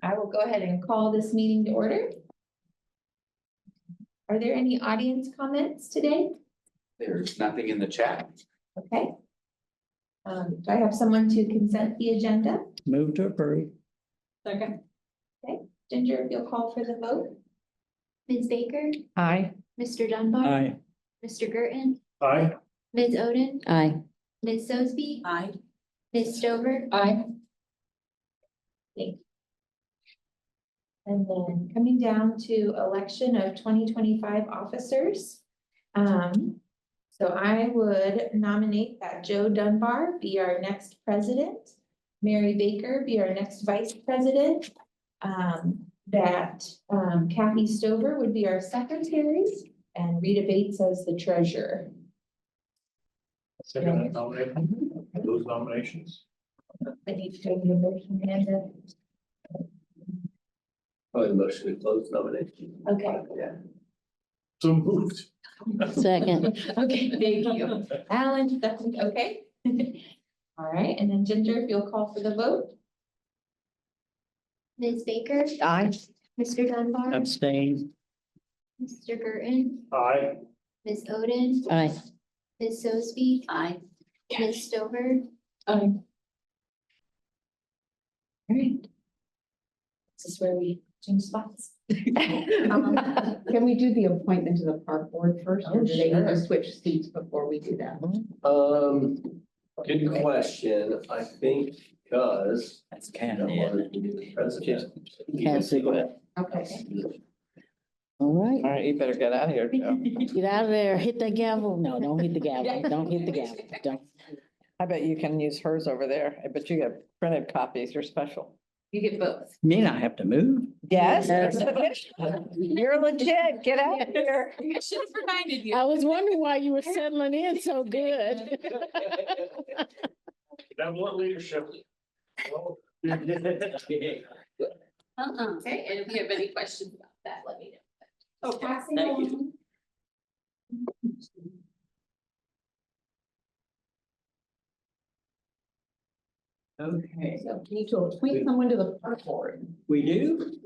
I will go ahead and call this meeting to order. Are there any audience comments today? There's nothing in the chat. Okay. Do I have someone to consent the agenda? Move to approve. Second. Ginger, if you'll call for the vote. Ms. Baker, Aye. Mr. Dunbar, Aye. Mr. Girton, Aye. Ms. Oden, Aye. Ms. Sosby, Aye. Ms. Stover, Aye. Thank you. And then coming down to election of 2025 officers. So I would nominate that Joe Dunbar be our next president, Mary Baker be our next vice president, that Kathy Stover would be our secretary, and Rita Bates as the treasurer. Second nomination. Those nominations. I need to take the motion, Amanda. Probably motion to close nomination. Okay. Yeah. So moved. Second. Okay, thank you. Alan, Stephanie, okay? All right, and then Ginger, if you'll call for the vote. Ms. Baker, Aye. Mr. Dunbar, Abstain. Mr. Girton, Aye. Ms. Oden, Aye. Ms. Sosby, Aye. Ms. Stover, Aye. All right. This is where we change spots. Can we do the appointment to the park board first, or Oh, do they need to sure. switch seats before we do that? Good question. I think because. That's President. Kathy, okay. All right. All right, you better get out of here, Joe. Get out of there, hit that gavel. No, don't hit the gavel. Don't hit the gavel. Don't. I bet you can use hers over there. I bet you get printed copies. You're special. You get both. Mean I have to move? Yes. Yes. You're legit. Get out of here. I should have reminded you. I was wondering why you were settling in so good. That what leadership. Okay, and if you have any questions about that, let me know. Okay, Passing thank you. along. Okay, So we need to appoint someone to the park board. we do?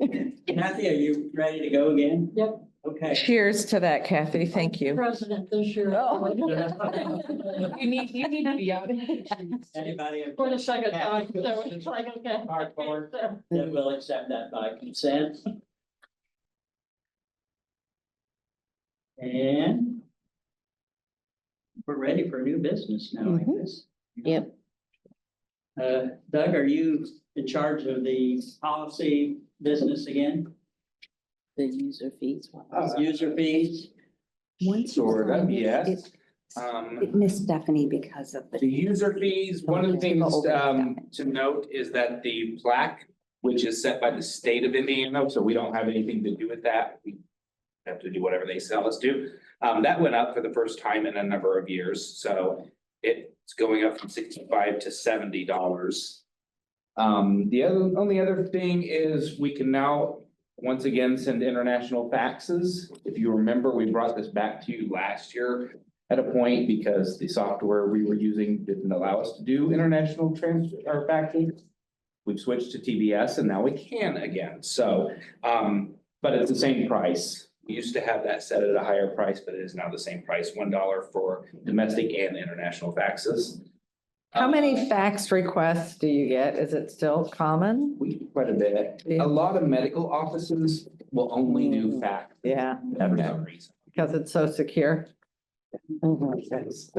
Kathy, are you ready to go again? Yep. Okay. Cheers to that, Kathy. Thank you. President this year. Oh. You need to be out. Anybody? For the second time, so it's like, okay. Park board, then we'll accept that by consent. And we're ready for new business now, I guess. Yep. Doug, are you in charge of the policy business again? The user fees. User fees? Once you Sort of, sign it, yes. It missed Stephanie because of The the. user fees, one of the things to note is that the plaque, which is set by the state of Indiana, so we don't have anything to do with that. We have to do whatever they tell us to. That went up for the first time in a number of years, so it's going up from $65 to $70. The only other thing is we can now once again send international faxes. If you remember, we brought this back to you last year at a point because the software we were using didn't allow us to do international transfer or faxing. We've switched to TBS and now we can again. So, but it's the same price. We used to have that set at a higher price, but it is now the same price, $1 for domestic and international faxes. How many fax requests do you get? Is it still common? We do quite a bit. A lot of medical offices will only do fax Yeah, for okay, some reason. because it's so secure. Yes.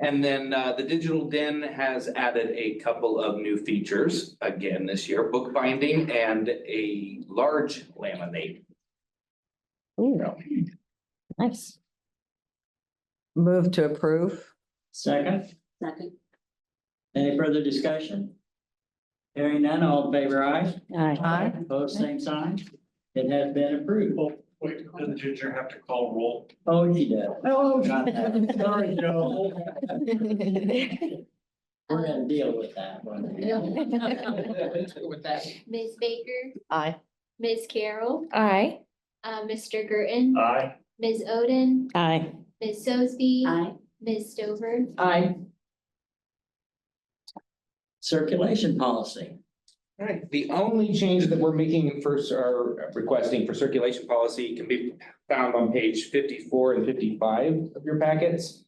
And then the Digital Den has added a couple of new features again this year, bookbinding and a large laminate. Ooh, nice. Move to approve. Second, Second. any further discussion? Hearing none, all in favor, aye? Aye. Aye. Opposed, same sign. It has been approved. Wait, doesn't Ginger have to call roll? Oh, he did. Oh. Sorry, Joe. We're Um, gonna deal with that one. With that. Ms. Baker, Aye. Ms. Carroll, Aye. Mr. Girton, Aye. Ms. Oden, Aye. Ms. Sosby, Aye. Ms. Stover, Aye. Circulation policy. All right, the only change that we're making first or requesting for circulation policy can be found on page 54 and 55 of your packets.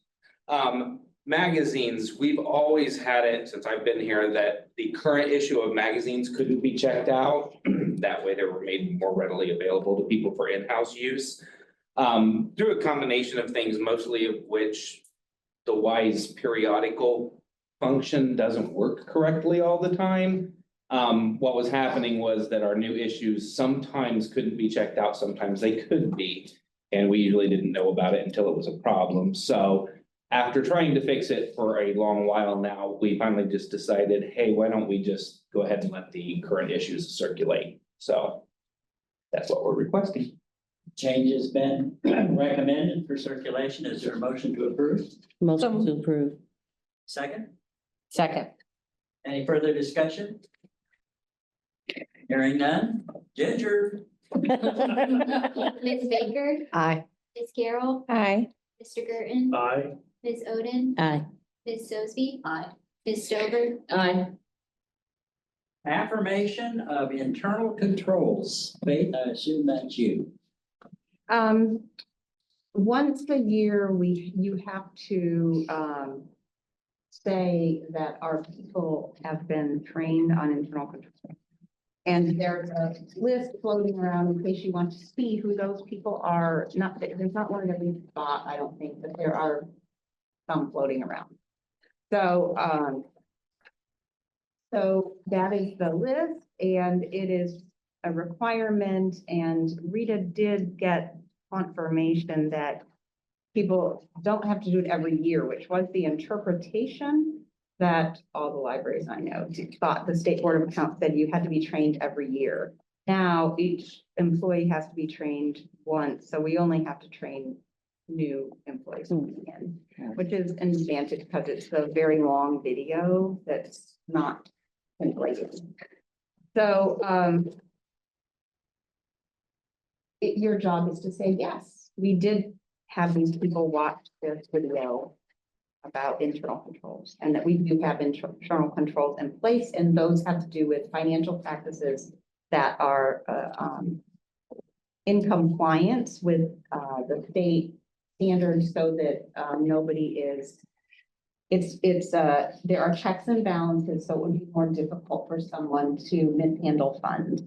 Magazines, we've always had it since I've been here that the current issue of magazines couldn't be checked out. That way they were made more readily available to people for in-house use. Through a combination of things, mostly of which the WISE periodical function doesn't work correctly all the time. What was happening was that our new issues sometimes couldn't be checked out, sometimes they could be. And we usually didn't know about it until it was a problem. So after trying to fix it for a long while now, we finally just decided, hey, why don't we just go ahead and let the current issues circulate? So that's what we're requesting. Change has been recommended for circulation. Is there a motion to approve? Motion to approve. Second, Second. any further discussion? Hearing none. Ginger, Ms. Baker, Aye. Ms. Carroll, Aye. Mr. Gerton, Aye. Ms. Oden, Aye. Ms. Sosby. Aye. Ms. Stover, Aye. affirmation of internal controls. Faith, I assume that's you. Once a year, you have to, say that our people have been trained on internal control. And there's a list floating around in case you want to see who those people are. Not, there's not one that we've bought, I don't think, but there are some floating around. So, so that is the list, and it is a requirement, and Rita did get confirmation that people don't have to do it every year, which was the interpretation that all the libraries I know thought. The State Board of Accounts said you had to be trained every year. Now, each employee has to be trained once, so we only have to train new employees coming in, which is an advantage because it's a very long video that's not translated. So, your job is to say, yes, we did have these people watch this video about internal controls, and that we do have internal controls in place, and those have to do with financial practices that are in compliance with the state standards, so that nobody is. There are checks and balances, so it would be more difficult for someone to mishandle funds.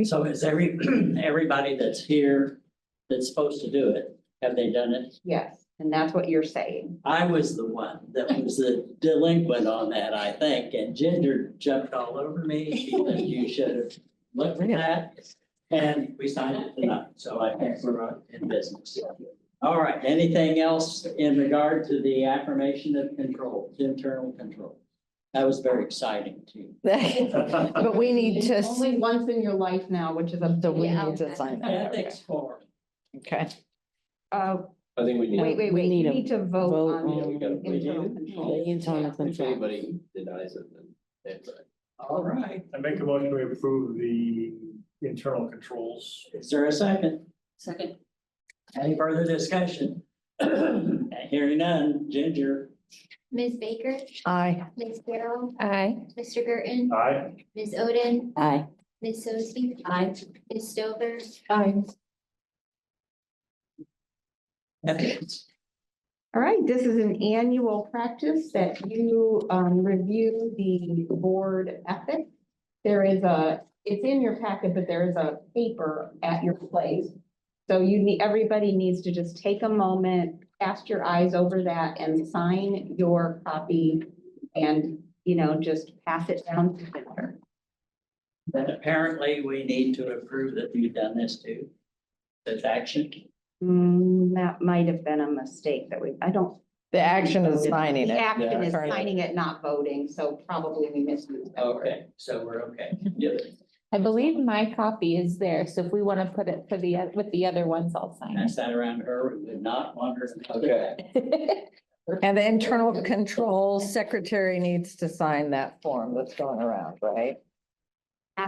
So is everybody that's here that's supposed to do it, have they done it? Yes, and that's what you're saying. I was the one that was the delinquent on that, I think, and Ginger jumped all over me because you should have looked at that. And we signed it tonight, so I think we're in business. All right, anything else in regard to the affirmation of control, internal control? That was very exciting too. But we need to, Only once in your life now, which is a. so we Yeah. need to sign that. Ethics forum. Okay. I think we Wait, We you need a need to vote vote on on- the internal control. The internal If control. anybody denies it, then it's right. All right, I make a motion to approve the internal controls. is there a second? Second. Any further discussion? Hearing none, Ginger, Ms. Baker, Aye. Ms. Carroll, Aye. Mr. Gerton, Aye. Ms. Oden, Aye. Ms. Sosby. Aye. Ms. Stover, Aye. ethics. All right, this is an annual practice that you review the board ethics. There is it's in your packet, but there is a paper at your place. So everybody needs to just take a moment, cast your eyes over that and sign your copy and, just pass it down to Victor. Then apparently we need to approve that you've done this too. That's action. That might have been a mistake The action is signing The it. action is Yeah. signing it, not voting, so probably we misused that word. Okay, so we're okay. Yeah. I believe my copy is there, so if we want to put it for with the other ones, I'll sign Pass that around her. We would not want her. Okay. it. And the internal control secretary needs to sign that form that's going around, right?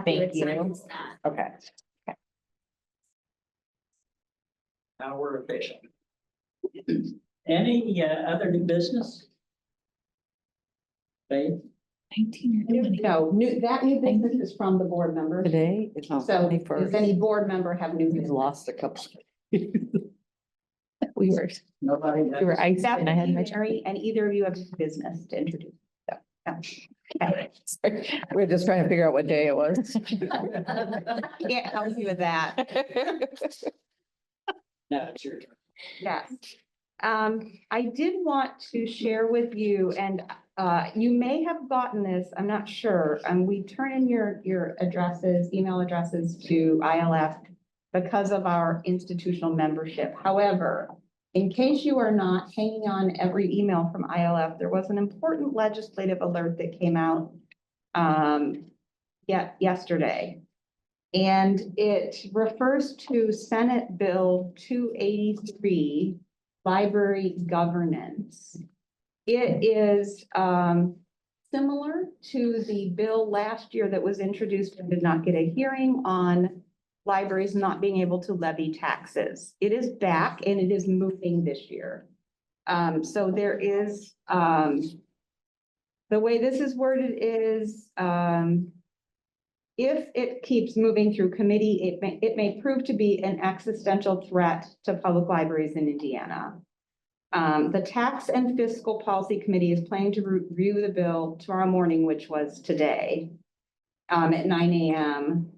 Thank you. Okay. Now we're official. Any other new business? Faith? 19 or 20. No, that new business is from the board members. Today is So the does first. any board member have new We've business? lost a couple. We were, Nobody. we were iced That and I had my. would be Mary, and either of you have business to introduce. So, yeah. Okay. Sorry, we're just trying to figure out what day it was. Can't help you with that. No, it's your turn. Yes. I did want to share with you, and you may have gotten this, I'm not sure. We turn in your addresses, email addresses to ILF because of our institutional membership. However, in case you are not hanging on every email from ILF, there was an important legislative alert that came out yesterday. And it refers to Senate Bill 283, library governance. It is similar to the bill last year that was introduced and did not get a hearing on libraries not being able to levy taxes. It is back and it is moving this year. So there is, the way this is worded is, if it keeps moving through committee, it may prove to be an existential threat to public libraries in Indiana. The Tax and Fiscal Policy Committee is planning to review the bill tomorrow morning, which was today, at 9 a.m.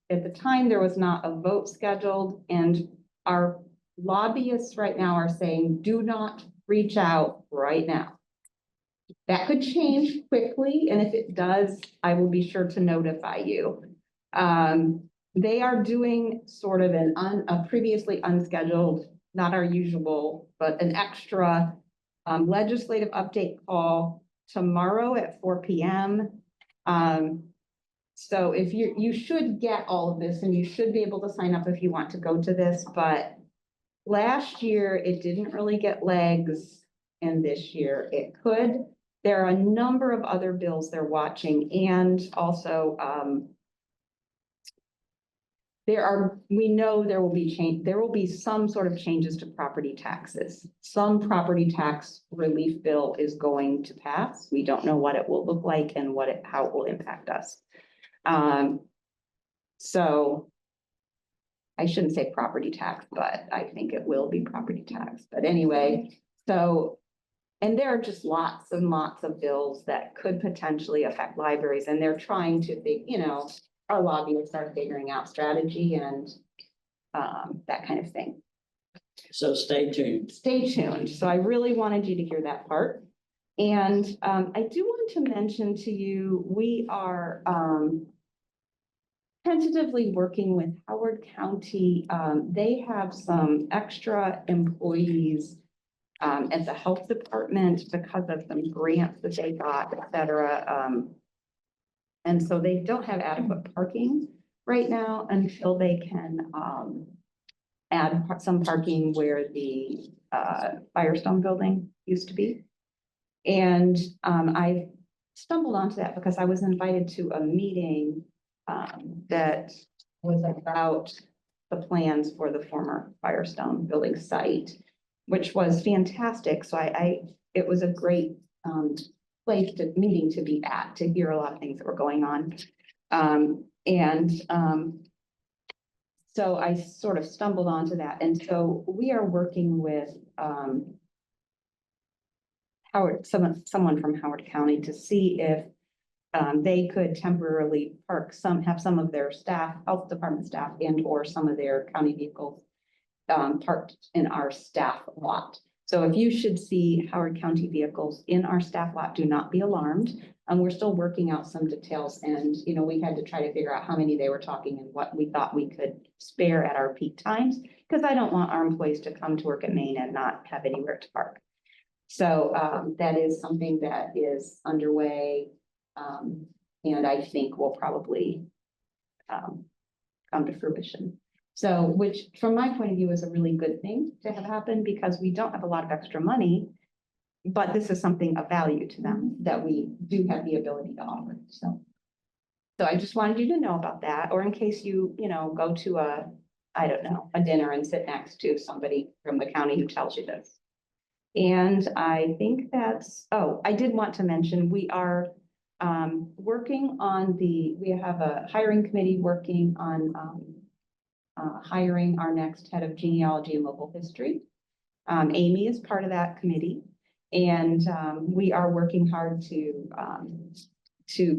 At the time, there was not a vote scheduled, and our lobbyists right now are saying, do not reach out right now. That could change quickly, and if it does, I will be sure to notify you. They are doing sort of a previously unscheduled, not our usual, but an extra legislative update call tomorrow at 4 p.m. So if you should get all of this, and you should be able to sign up if you want to go to this, but last year it didn't really get legs, and this year it could. There are a number of other bills they're watching, and also we know there will be some sort of changes to property taxes. Some property tax relief bill is going to pass. We don't know what it will look like and how it will impact us. So I shouldn't say property tax, but I think it will be property tax. But anyway, and there are just lots and lots of bills that could potentially affect libraries, and they're trying to think, our lobbyists are figuring out strategy and that kind of thing. So stay tuned. Stay tuned. So I really wanted you to hear that part. And I do want to mention to you, we are tentatively working with Howard County. They have some extra employees at the health department because of some grants that they got, et cetera. And so they don't have adequate parking right now until they can add some parking where the Firestone building used to be. And I stumbled onto that because I was invited to a meeting that was about the plans for the former Firestone building site, which was fantastic. So it was a great meeting to be at, to hear a lot of things that were going on. So I sort of stumbled onto that. And so we are working with someone from Howard County to see if they could temporarily have some of their staff, health department staff, and or some of their county vehicles parked in our staff lot. So if you should see Howard County vehicles in our staff lot, do not be alarmed. We're still working out some details, and we had to try to figure out how many they were talking and what we thought we could spare at our peak times, because I don't want our employees to come to work at Maine and not have anywhere to park. So that is something that is underway, and I think will probably come to fruition. So, which from my point of view is a really good thing to have happen, because we don't have a lot of extra money, but this is something of value to them that we do have the ability to offer. So I just wanted you to know about that, or in case you go to a dinner and sit next to somebody from the county who tells you this. And I think I did want to mention, we are working on we have a hiring committee working on hiring our next head of genealogy and local history. Amy is part of that committee, and we are working hard to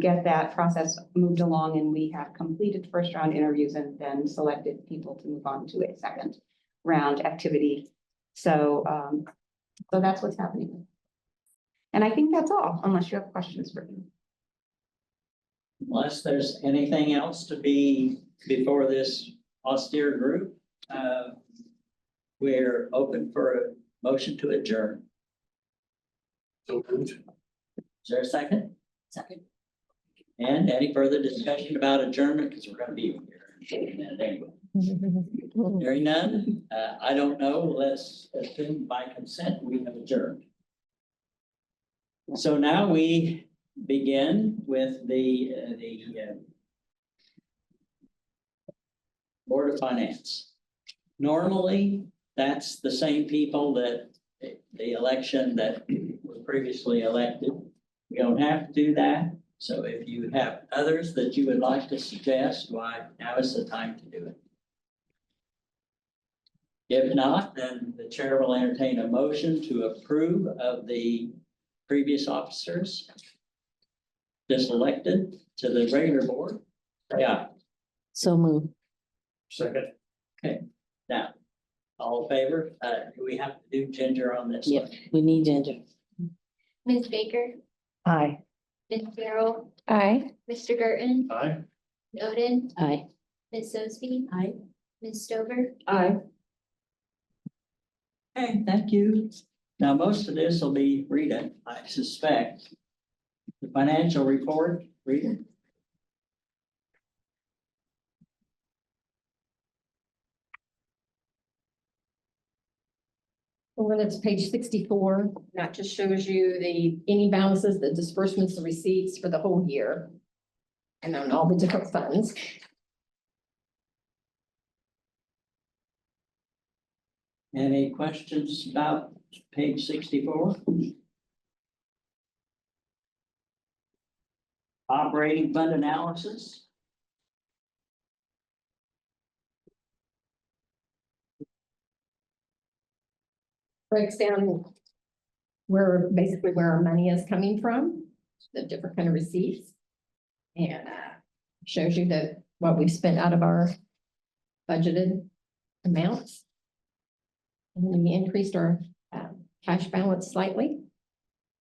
get that process moved along, and we have completed first round interviews and then selected people to move on to a second round activity. So, so that's what's happening. And I think that's all, unless you have questions for me. Unless there's anything else to be before this austere group, we're open for a motion to adjourn. So moved. Is there a second? Second. And any further discussion about adjournment, because we're gonna be here in a minute anyway. Hearing none, I don't know, let's assume by consent we have adjourned. So now we begin with the Board of Finance. Normally, that's the same people that the election that was previously elected. We don't have to do that. So if you have others that you would like to suggest, why, now is the time to do it. If not, then the chair will entertain a motion to approve of the previous officers just elected to the regular board. Yeah, So move. Second. now, all in favor? Do we have to do Ginger on this? Yep, we need Ginger. Ms. Baker, Aye. Ms. Farrell, Aye. Mr. Gerton, Aye. Ms. Oden, Aye. Ms. Sosby. Aye. Ms. Stover. Aye. Okay, thank you. Now, most of this will be Rita, I suspect. The financial report, Rita? Well, it's page 64. That just shows you any balances, the disbursements, the receipts for the whole year. And on all the different funds. Any questions about page 64? Operating fund analysis? Breaks down basically where our money is coming from, the different kind of receipts. And shows you what we've spent out of our budgeted amounts. And we increased our cash balance slightly.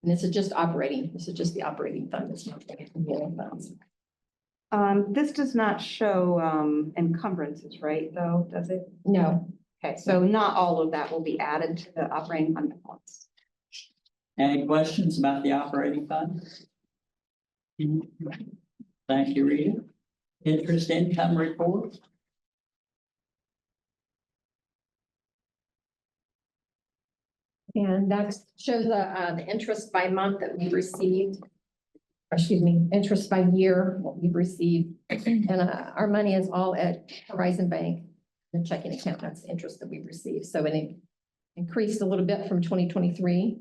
And this is just operating. This is just the operating fund. It's not the beginning funds. This does not show encumbrances, right, though, does it? No, Okay, so not all of that will be added to the operating fund balance. Any questions about the operating fund? Thank you, Rita. Interest income report? and that shows the interest by month that we've received. Or excuse me, interest by year, what we've received. And our money is all at Horizon Bank, the checking account, that's the interest that we've received. So it increased a little bit from 2023. You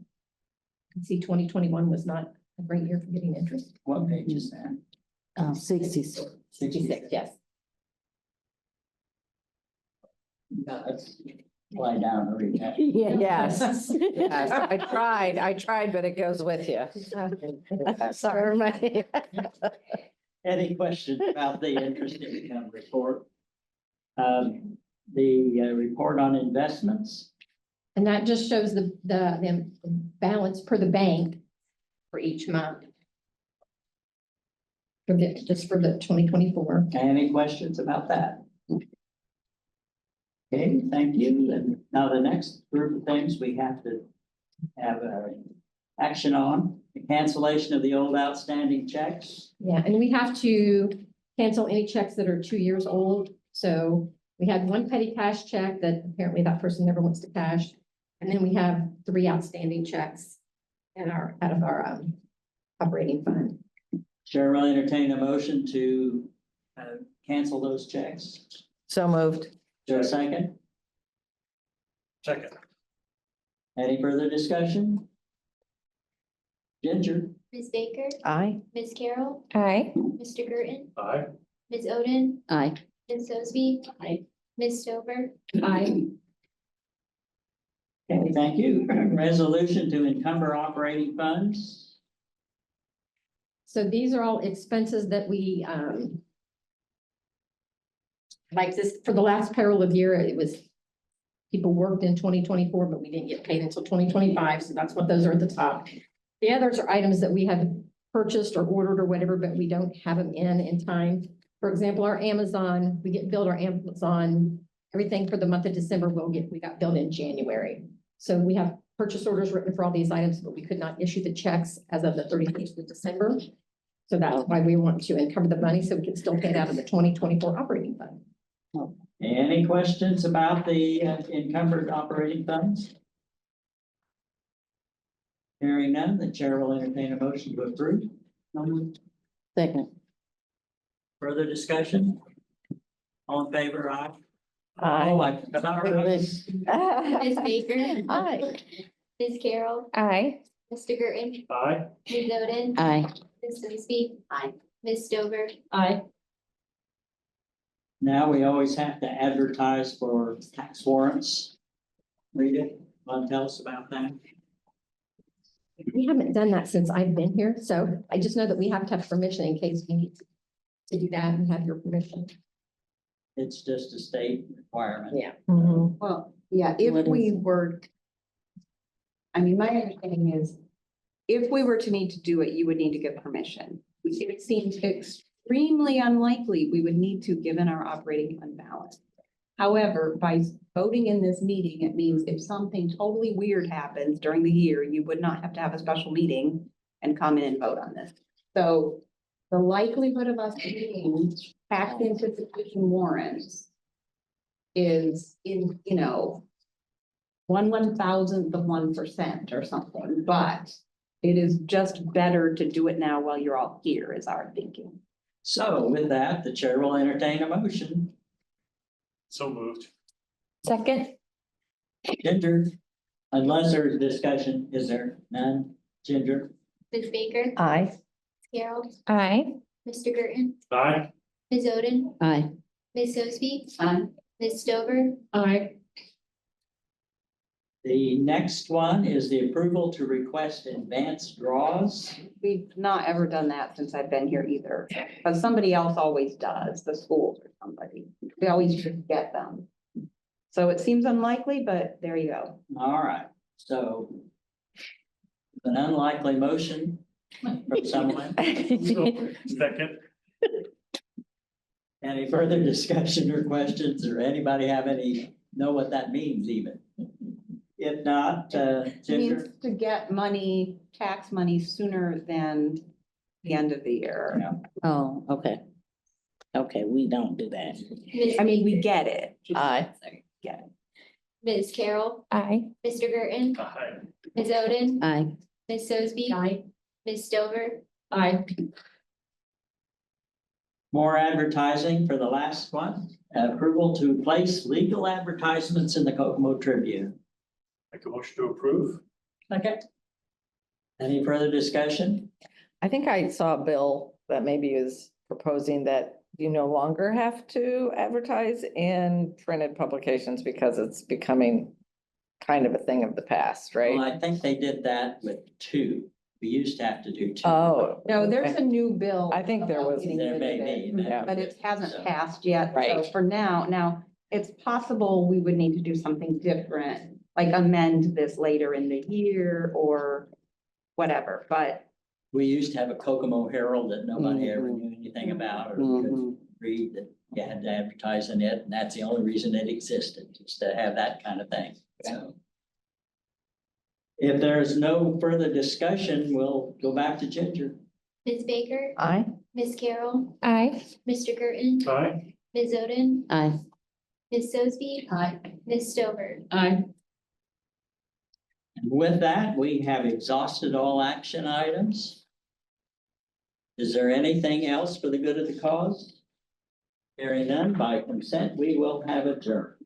can see 2021 was not a great year for getting interest. What page is that? 66. 66, yes. Lie down and read that. Yes, yes, I tried, but it goes with you. Sorry. Any questions about the interest income report? The report on investments? And that just shows the balance per the bank for each month. Just for the 2024. Any questions about that? Okay, thank you. And now the next group of things we have to have action on, the cancellation of the old outstanding checks. Yeah, and we have to cancel any checks that are 2 years old. So we had one petty cash check that apparently that person never wants to cash. And then we have 3 outstanding checks out of our operating fund. Chair will entertain a motion to cancel those checks. So moved. Is there a second? Second. Any further discussion? Ginger? Ms. Baker, Aye. Ms. Carroll, Aye. Mr. Gerton, Aye. Ms. Oden, Aye. Ms. Sosby. Aye. Ms. Stover, Aye. Okay, thank you. Resolution to encumber operating funds. So these are all expenses that we, like this, for the last payroll of year, it was, people worked in 2024, but we didn't get paid until 2025, so that's what those are at the top. The others are items that we have purchased or ordered or whatever, but we don't have them in time. For example, our Amazon, we get billed our Amazon, everything for the month of December, we got billed in January. So we have purchase orders written for all these items, but we could not issue the checks as of the 31st of December. So that's why we want to encumber the money so we can still pay it out of the 2024 operating fund. Any questions about the encumbered operating funds? Hearing none, the chair will entertain a motion to approve. Second. Further discussion? All in favor, aye? Aye. Oh, I forgot. Ms. Baker, Aye. Ms. Carroll, Aye. Mr. Gerton, Aye. Ms. Oden, Aye. Ms. Sosby. Aye. Ms. Stover, Aye. Now we always have to advertise for tax warrants. Rita, want to tell us about that? We haven't done that since I've been here, so I just know that we have to have permission in case we need to do that and have your permission. It's just a state requirement. Yeah. Mhm. Well, yeah, What if is we it? were, I mean, my understanding is, if we were to need to do it, you would need to get permission. It seems extremely unlikely we would need to, given our operating fund balance. However, by voting in this meeting, it means if something totally weird happens during the year, you would not have to have a special meeting and come in and vote on this. So the likelihood of us needing tax anticipation warrants is in, 1/1000th of 1% or something, but it is just better to do it now while you're all here is our thinking. So with that, the chair will entertain a motion. So moved. Second. Ginger, unless there's discussion, is there none? Ginger? Ms. Baker, Aye. Ms. Carroll, Aye. Mr. Gerton, Aye. Ms. Oden, Aye. Ms. Sosby. Aye. Ms. Stover, Aye. The next one is the approval to request advanced draws. We've not ever done that since I've been here either, but somebody else always does, the schools or somebody. We always just get them. So it seems unlikely, but there you go. All right, so an unlikely motion from someone. Second. Any further discussion or questions, or anybody know what that means even? If not, It Ginger, means to get money, tax money sooner than the end of the year. Oh, okay. Okay, we don't do that. Ms. I mean, we Baker, get it. Aye. sorry, Get it. Ms. Carroll, Aye. Mr. Gerton, Aye. Ms. Oden, Aye. Ms. Sosby. Aye. Ms. Stover, Aye. more advertising for the last one. Approval to place legal advertisements in the Kokomo Tribune. Make a motion to approve. Okay. Any further discussion? I think I saw a bill that maybe is proposing that you no longer have to advertise in printed publications because it's becoming kind of a thing of the past, Well, right? I think they did that with two. We used to have to do two. Oh. No, there's okay. a new bill. I think there was- getting There rid may of it, be. that- but it hasn't so- passed yet. So Right. for now, it's possible we would need to do something different, like amend this later in the year or whatever, but We used to have a Kokomo Herald that nobody ever Mhm. knew anything about or could Mhm. read, that you had to advertise in it, and that's the only reason it existed, just to have that kind of thing, so. If there's no further discussion, we'll go back to Ginger. Ms. Baker, Aye. Ms. Carroll, Aye. Mr. Gerton, Aye. Ms. Oden, Aye. Ms. Sosby. Aye. Ms. Stover, Aye. And with that, we have exhausted all action items. Is there anything else for the good of the cause? Hearing none, by consent, we will have adjourned.